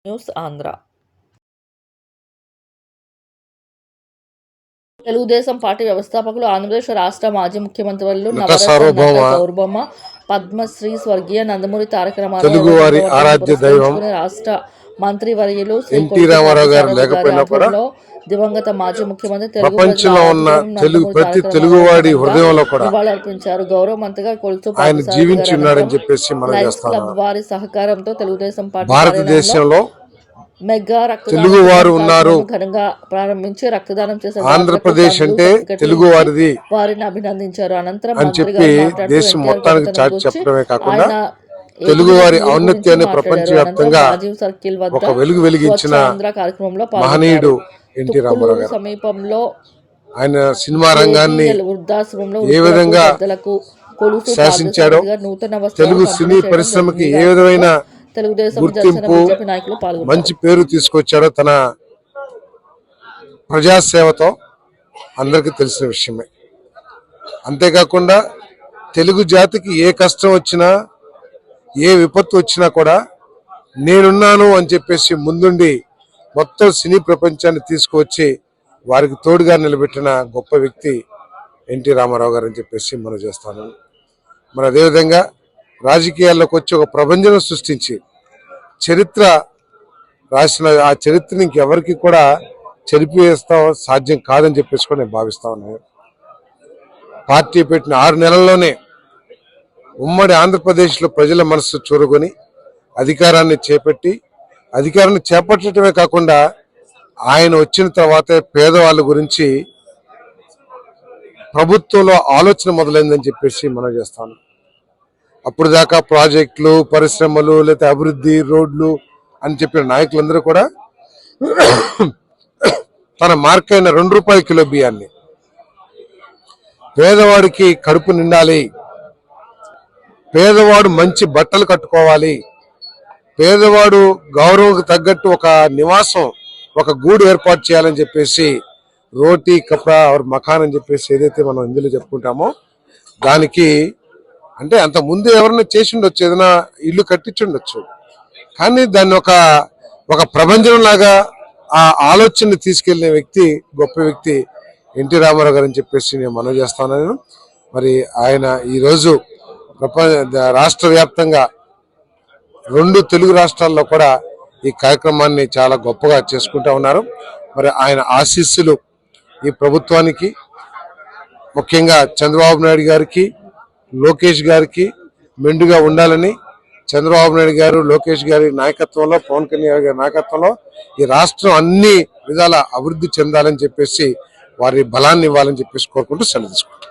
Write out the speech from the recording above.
News Andhra. Telugu Desam party వ్యవస్థాపకులు, ఆంధ్రప్రదేశ్ రాష్ట్ర మాజీ ముఖ్యమంత్రి వర్యులు నవరత్న నట సౌరభమ్మ పద్మశ్రీ స్వర్గీయ నందమూరి తారక రామారావు రాష్ట్ర మంత్రి వర్యులు ఎన్టీ రామారావు గారు లేకపోయినా కూడా దివంగత మాజీ ముఖ్యమంత్రి ప్రపంచంలో ఉన్న ప్రతి తెలుగువాడి హృదయంలో కూడా నివాళులర్పించారు. గౌరవ మంత్రిగా కొలుసు ఆయన జీవించి ఉన్నాడని చెప్పేసి మనం చేస్తాం. వారి సహకారంతో తెలుగుదేశం పార్టీ భారతదేశంలో మెగా తెలుగు వారు ఉన్నారు ఘనంగా ప్రారంభించి రక్తదానం చేసే ఆంధ్రప్రదేశ్ అంటే తెలుగు వారిది వారిని అభినందించారు. అనంతరం అని చెప్పి దేశం మొత్తానికి చాటి చెప్పడమే కాకుండా తెలుగు వారి ఔన్నత్యాన్ని ప్రపంచవ్యాప్తంగా ఒక వెలుగు వెలిగించిన మహనీయుడు ఎన్టీ రామారావు గారు. సమీపంలో ఆయన సినిమా రంగాన్ని ఏ విధంగా శాసించాడో, తెలుగు సినీ పరిశ్రమకి ఏ విధమైన గుర్తింపు మంచి పేరు తీసుకొచ్చాడో తన ప్రజాసేవతో అందరికీ తెలిసిన విషయమే. అంతేకాకుండా తెలుగు జాతికి ఏ కష్టం వచ్చినా, ఏ విపత్తు వచ్చినా కూడా నేనున్నాను అని చెప్పేసి ముందుండి మొత్తం సినీ ప్రపంచాన్ని తీసుకువచ్చి వారికి తోడుగా నిలబెట్టిన గొప్ప వ్యక్తి ఎన్టీ రామారావు గారు అని చెప్పేసి మనం చేస్తాను. మరి అదేవిధంగా రాజకీయాల్లోకి వచ్చి ఒక ప్రభంజనం సృష్టించి చరిత్ర రాసిన ఆ చరిత్రని ఇంకెవరికి కూడా చెరిపివేస్తాం సాధ్యం కాదని చెప్పేసి కూడా నేను భావిస్తా ఉన్నాను. పార్టీ పెట్టిన 6 నెలల్లోనే ఉమ్మడి ఆంధ్రప్రదేశ్లో ప్రజల మనసు చూరుకొని అధికారాన్ని చేపట్టడమే కాకుండా ఆయన వచ్చిన తర్వాతే పేదవాళ్ళ గురించి ప్రభుత్వంలో ఆలోచన మొదలైందని చెప్పేసి మనం చేస్తాను. అప్పుడు దాకా ప్రాజెక్టులు, పరిశ్రమలు, లేకపోతే అభివృద్ధి, రోడ్లు అని చెప్పిన నాయకులందరూ కూడా తన మార్కైన ₹2 కిలో బియ్యాన్ని పేదవాడికి కడుపు నిండాలి, పేదవాడు మంచి బట్టలు కట్టుకోవాలి, పేదవాడు గౌరవంకు తగ్గట్టు ఒక నివాసం, ఒక గూడు ఏర్పాటు చేయాలని చెప్పేసి రోటీ కపడా और మకాన్ అని చెప్పేసి ఏదైతే మనం ఇందులో చెప్పుకుంటామో దానికి అంటే అంత ముందు ఎవరైనా చేసి ఉండొచ్చు, ఏదైనా ఇల్లు కట్టించుండొచ్చు, కానీ దాన్ని ఒక ప్రభంజనం లాగా ఆ ఆలోచనని తీసుకెళ్లిన వ్యక్తి, గొప్ప వ్యక్తి ఎన్టీ రామారావు గారు అని చెప్పేసి నేను మనవి చేస్తాను. మరి ఆయన ఈరోజు రాష్ట్ర వ్యాప్తంగా 2 తెలుగు రాష్ట్రాల్లో కూడా ఈ కార్యక్రమాన్ని చాలా గొప్పగా చేసుకుంటా ఉన్నారు. మరి ఆయన ఆశీస్సులు ఈ ప్రభుత్వానికి, ముఖ్యంగా చంద్రబాబు నాయుడు గారికి, లోకేష్ గారికి మెండుగా ఉండాలని, చంద్రబాబు నాయుడు గారు, లోకేష్ గారి నాయకత్వంలో, పవన్ కళ్యాణ్ గారి నాయకత్వంలో ఈ రాష్ట్రం అన్ని విధాల అభివృద్ధి చెందాలని చెప్పేసి వారి బలాన్ని ఇవ్వాలని చెప్పేసి కోరుకుంటూ సెలవు తీసుకుంటాం.